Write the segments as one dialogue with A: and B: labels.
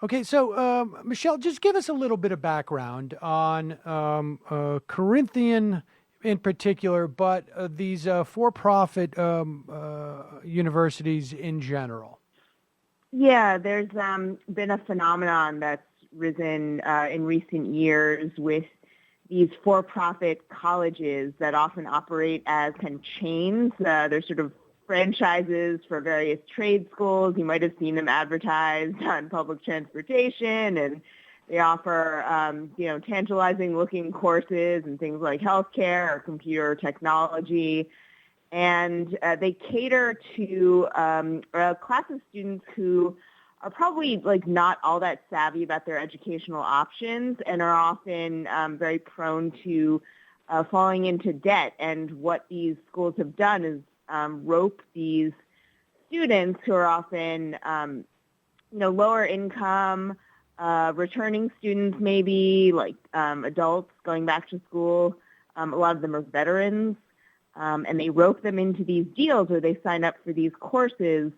A: Okay, so Michelle, just give us a little bit of background on Corinthian in particular, but these for-profit universities in general.
B: Yeah, there's been a phenomenon that's risen in recent years with these for-profit colleges that often operate as kind of chains. They're sort of franchises for various trade schools. You might have seen them advertised on public transportation, and they offer, tantalizing-looking courses and things like healthcare or computer technology. And they cater to a class of students who are probably like not all that savvy about their educational options and are often very prone to falling into debt. And what these schools have done is rope these students who are often, lower income, returning students maybe, like adults going back to school. A lot of them are veterans. And they rope them into these deals where they sign up for these courses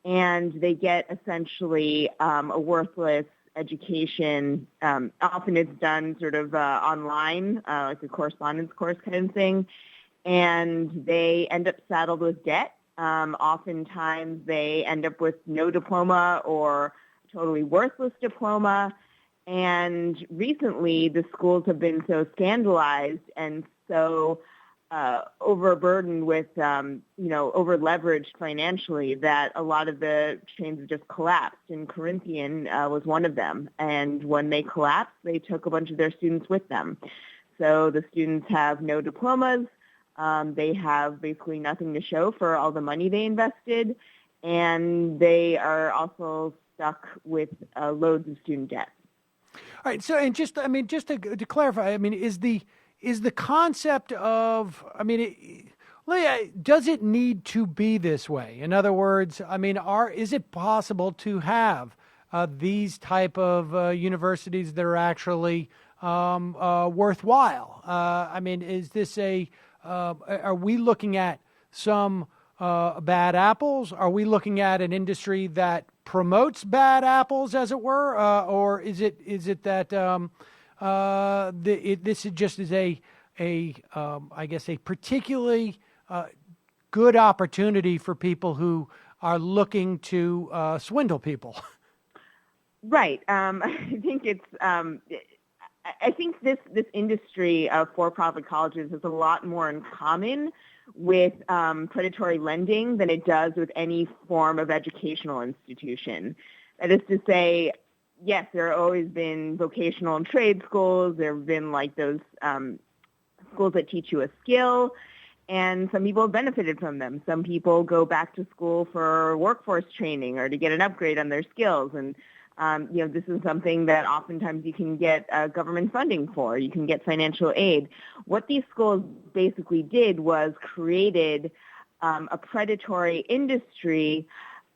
B: and they get essentially a worthless education. Often it's done sort of online, like a correspondence course kind of thing. And they end up saddled with debt. Oftentimes they end up with no diploma or a totally worthless diploma. And recently the schools have been so scandalized and so overburdened with, over-leveraged financially that a lot of the chains have just collapsed. And Corinthian was one of them. And when they collapsed, they took a bunch of their students with them. So the students have no diplomas. They have basically nothing to show for all the money they invested. And they are also stuck with loads of student debt.
A: All right. So, and just to clarify, is the concept of, does it need to be this way? In other words, is it possible to have these type of universities that are actually worthwhile? Is this are we looking at some bad apples? Are we looking at an industry that promotes bad apples, as it were, or is it that this is just as I guess a particularly good opportunity for people who are looking to swindle people?
B: Right. I think it's. I think this industry of for-profit colleges has a lot more in common with predatory lending than it does with any form of educational institution. That is to say, yes, there have always been vocational and trade schools. There have been like those schools that teach you a skill, and some people have benefited from them. Some people go back to school for workforce training or to get an upgrade on their skills. And, this is something that oftentimes you can get government funding for. You can get financial aid. What these schools basically did was created a predatory industry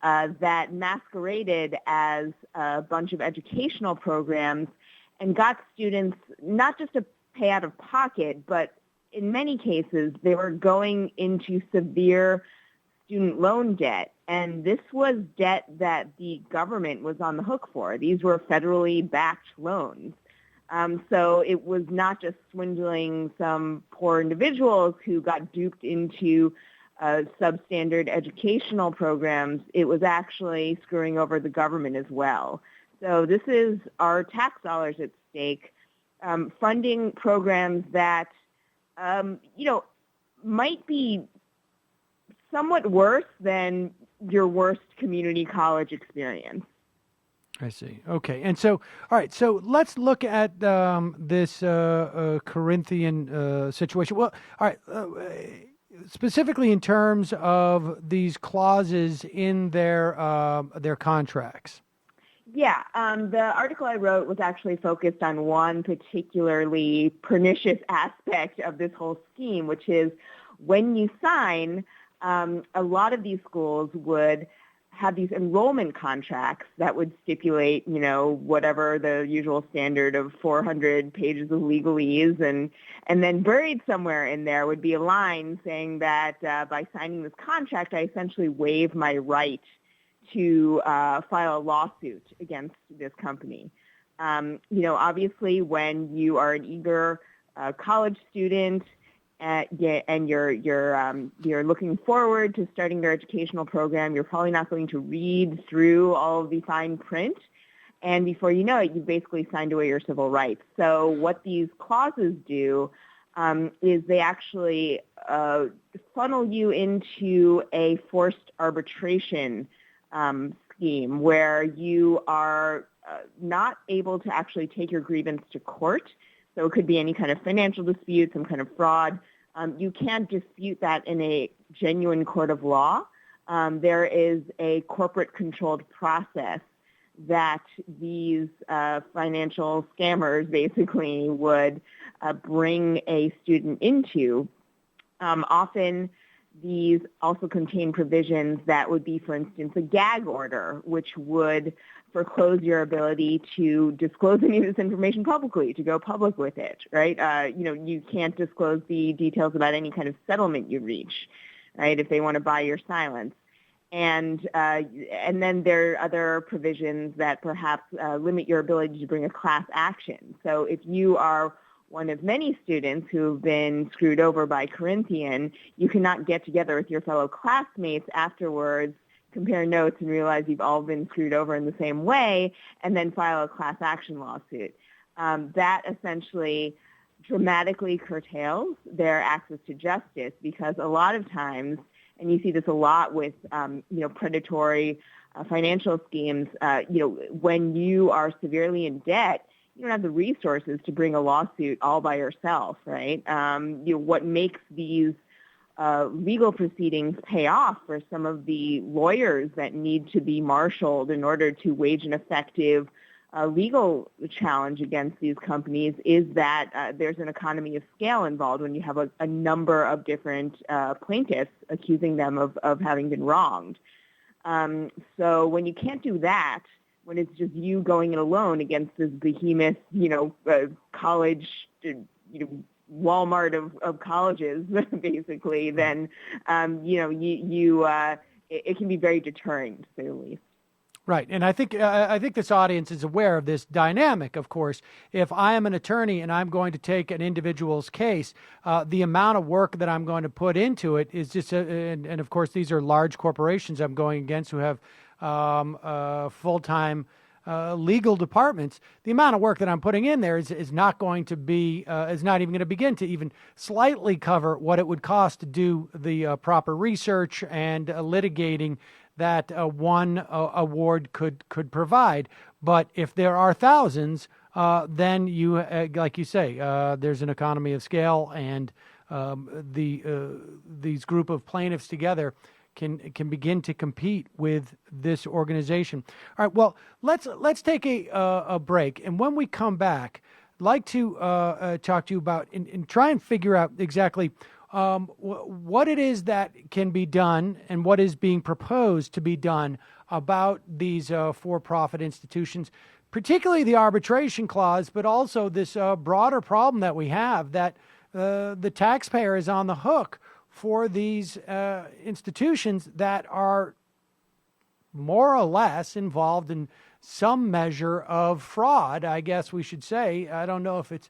B: that masqueraded as a bunch of educational programs and got students not just to pay out of pocket, but in many cases they were going into severe student loan debt. And this was debt that the government was on the hook for. These were federally backed loans. So it was not just swindling some poor individuals who got duped into substandard educational programs. It was actually screwing over the government as well. So this is our tax dollars at stake, funding programs that, might be somewhat worse than your worst community college experience.
A: I see. Okay. And so, all right. So let's look at this Corinthian situation. Well, all right. Specifically in terms of these clauses in their contracts.
B: Yeah, the article I wrote was actually focused on one particularly pernicious aspect of this whole scheme, which is when you sign, a lot of these schools would have these enrollment contracts that would stipulate, whatever the usual standard of 400 pages of legalese, and then buried somewhere in there would be a line saying that by signing this contract, I essentially waive my right to file a lawsuit against this company. Obviously, when you are an eager college student and you're looking forward to starting your educational program, you're probably not going to read through all of the fine print. And before you know it, you've basically signed away your civil rights. So what these clauses do is they actually funnel you into a forced arbitration scheme where you are not able to actually take your grievance to court. So it could be any kind of financial dispute, some kind of fraud. You can't dispute that in a genuine court of law. There is a corporate-controlled process that these financial scammers basically would bring a student into. Often these also contain provisions that would be, for instance, a gag order, which would foreclose your ability to disclose any of this information publicly, to go public with it, right? You can't disclose the details about any kind of settlement you reach, right, if they want to buy your silence. And then there are other provisions that perhaps limit your ability to bring a class action. So if you are one of many students who've been screwed over by Corinthian, you cannot get together with your fellow classmates afterwards, compare notes, and realize you've all been screwed over in the same way, and then file a class action lawsuit. That essentially dramatically curtails their access to justice, because a lot of times, and you see this a lot with predatory financial schemes, when you are severely in debt, you don't have the resources to bring a lawsuit all by yourself, right? What makes these legal proceedings pay off for some of the lawyers that need to be marshaled in order to wage an effective legal challenge against these companies is that there's an economy of scale involved when you have a number of different plaintiffs accusing them of having been wronged. So when you can't do that, when it's just you going it alone against this behemoth, college, Walmart of colleges, basically, then, it can be very deterring, to say the least.
A: Right, and I think this audience is aware of this dynamic. Of course, if I am an attorney and I'm going to take an individual's case, the amount of work that I'm going to put into it is just, and of course, these are large corporations I'm going against who have full-time legal departments. The amount of work that I'm putting in there is not going to be, is not even going to begin to even slightly cover what it would cost to do the proper research and litigating that one award could provide. But if there are thousands, then you, like you say, there's an economy of scale, and these group of plaintiffs together can begin to compete with this organization. All right. Well, let's take a break, and when we come back, I'd like to talk to you about and try and figure out exactly what it is that can be done and what is being proposed to be done about these for-profit institutions, particularly the arbitration clause, but also this broader problem that we have that the taxpayer is on the hook for these institutions that are more or less involved in some measure of fraud, I guess we should say. I don't know if it's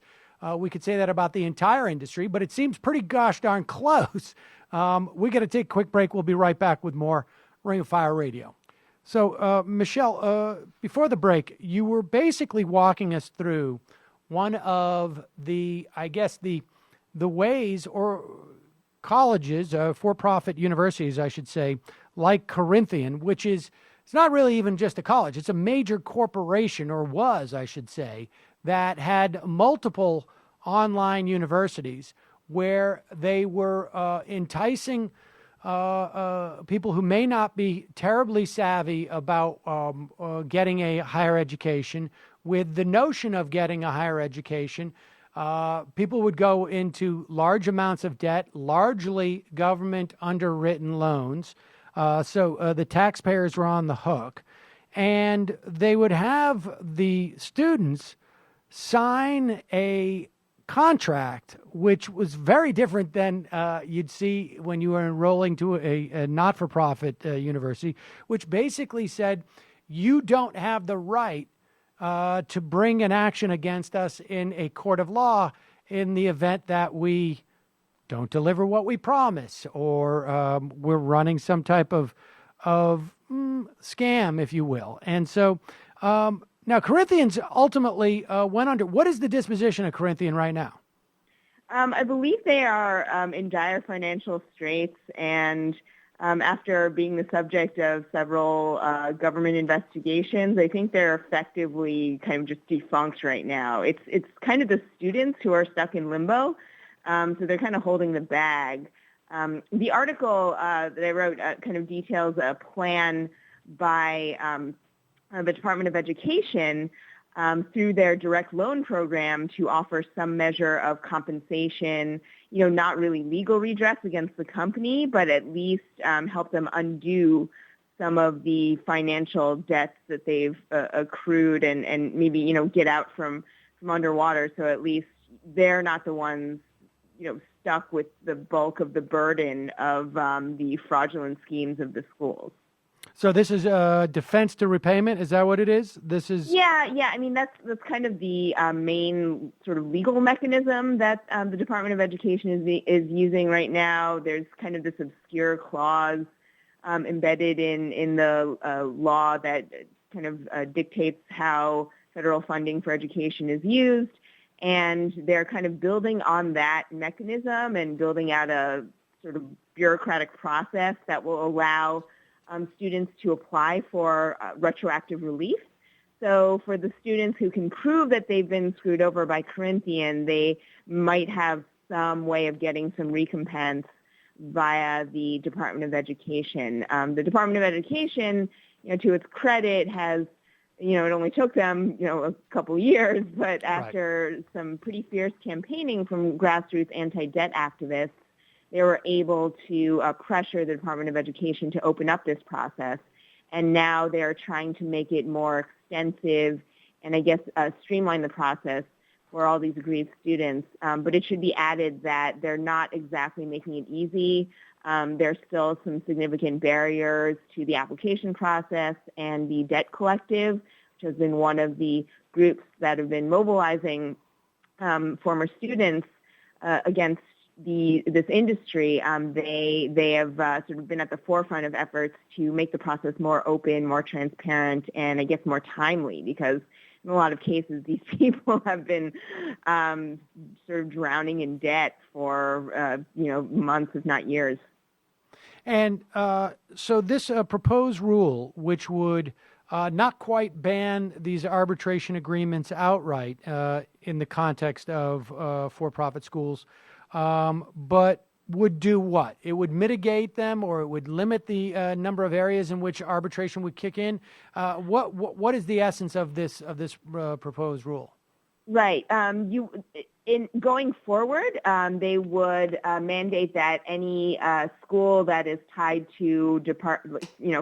A: we could say that about the entire industry, but it seems pretty gosh darn close. We got to take a quick break. We'll be right back with more Ring of Fire Radio. So, Michelle, before the break, you were basically walking us through one of the, I guess, the ways or colleges, for-profit universities, I should say, like Corinthian, which is, it's not really even just a college. It's a major corporation, or was, I should say, that had multiple online universities where they were enticing people who may not be terribly savvy about getting a higher education with the notion of getting a higher education. People would go into large amounts of debt, largely government underwritten loans. So the taxpayers were on the hook, and they would have the students sign a contract, which was very different than you'd see when you were enrolling to a not-for-profit university, which basically said you don't have the right to bring an action against us in a court of law in the event that we don't deliver what we promise, or we're running some type of scam, if you will. And so now Corinthians ultimately went under. What is the disposition of Corinthian right now?
B: I believe they are in dire financial straits, and after being the subject of several government investigations, I think they're effectively kind of just defunct right now. It's kind of the students who are stuck in limbo, so they're kind of holding the bag. The article that I wrote kind of details a plan by the Department of Education through their direct loan program to offer some measure of compensation, not really legal redress against the company, but at least help them undo some of the financial debts that they've accrued and maybe, get out from underwater. So at least they're not the ones, stuck with the bulk of the burden of the fraudulent schemes of the schools.
A: So this is defense to repayment. Is that what it is? This is
B: yeah. I mean, that's kind of the main sort of legal mechanism that the Department of Education is using right now. There's kind of this obscure clause embedded in the law that kind of dictates how federal funding for education is used, and they're kind of building on that mechanism and building out a sort of bureaucratic process that will allow students to apply for retroactive relief. So for the students who can prove that they've been screwed over by Corinthian, they might have some way of getting some recompense via the Department of Education. The Department of Education, to its credit, has, it only took them, a couple years, but after some pretty fierce campaigning from grassroots anti-debt activists, they were able to pressure the Department of Education to open up this process. And now they're trying to make it more extensive and, I guess, streamline the process for all these aggrieved students. But it should be added that they're not exactly making it easy. There's still some significant barriers to the application process, and the debt collective, which has been one of the groups that have been mobilizing former students against this industry. They have sort of been at the forefront of efforts to make the process more open, more transparent, and I guess more timely, because in a lot of cases these people have been sort of drowning in debt for months, if not years.
A: And so this proposed rule, which would not quite ban these arbitration agreements outright in the context of for-profit schools, but would do what? It would mitigate them, or it would limit the number of areas in which arbitration would kick in. What is the essence of this proposed rule?
B: Right. In going forward, they would mandate that any school that is tied to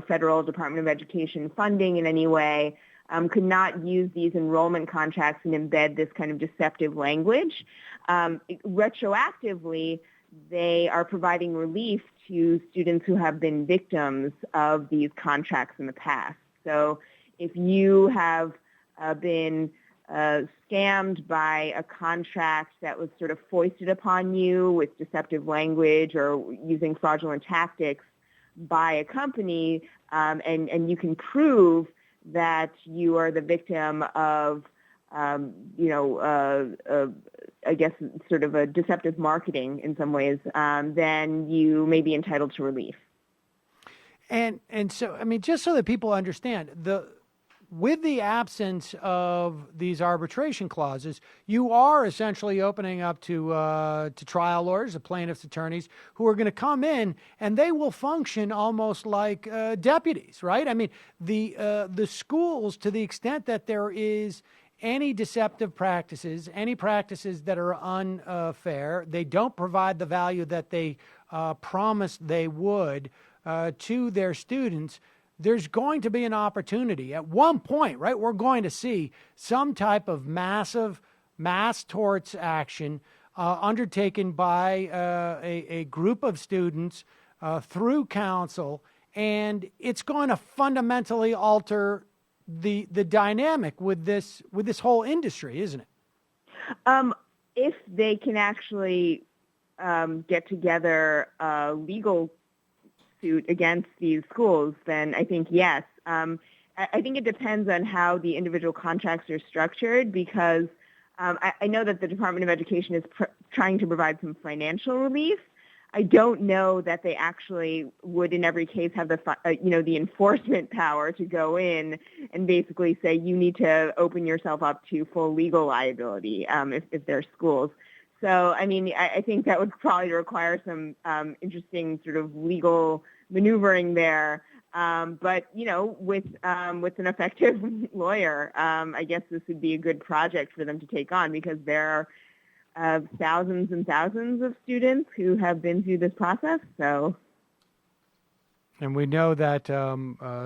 B: federal Department of Education funding in any way could not use these enrollment contracts and embed this kind of deceptive language. Retroactively, they are providing relief to students who have been victims of these contracts in the past. So if you have been scammed by a contract that was sort of foisted upon you with deceptive language or using fraudulent tactics by a company, and you can prove that you are the victim of, I guess, sort of a deceptive marketing in some ways, then you may be entitled to relief.
A: And so, I mean, just so that people understand, with the absence of these arbitration clauses, you are essentially opening up to trial lawyers, the plaintiffs' attorneys, who are going to come in, and they will function almost like deputies, right? I mean, the schools, to the extent that there is any deceptive practices, any practices that are unfair, they don't provide the value that they promised they would to their students, there's going to be an opportunity at one point, right? We're going to see some type of massive mass torts action undertaken by a group of students through counsel, and it's going to fundamentally alter the dynamic with this whole industry, isn't it?
B: If they can actually get together a legal suit against these schools, then I think yes. I think it depends on how the individual contracts are structured, because I know that the Department of Education is trying to provide some financial relief. I don't know that they actually would in every case have the enforcement power to go in and basically say you need to open yourself up to full legal liability if they're schools. So, I mean, I think that would probably require some interesting sort of legal maneuvering there. But, with an effective lawyer, I guess this would be a good project for them to take on, because there are thousands and thousands of students who have been through this process. So,
A: and we know that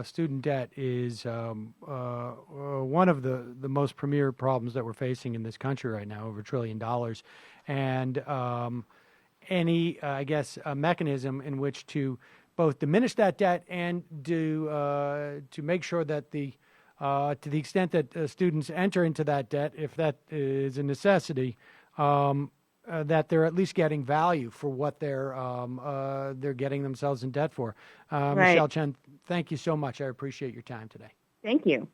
A: student debt is one of the most premier problems that we're facing in this country right now, over $1 trillion. And any, I guess, a mechanism in which to both diminish that debt and to make sure that to the extent that students enter into that debt, if that is a necessity, that they're at least getting value for what they're getting themselves in debt for.
B: right.
A: Michelle Chen, thank you so much. I appreciate your time today.
B: Thank you.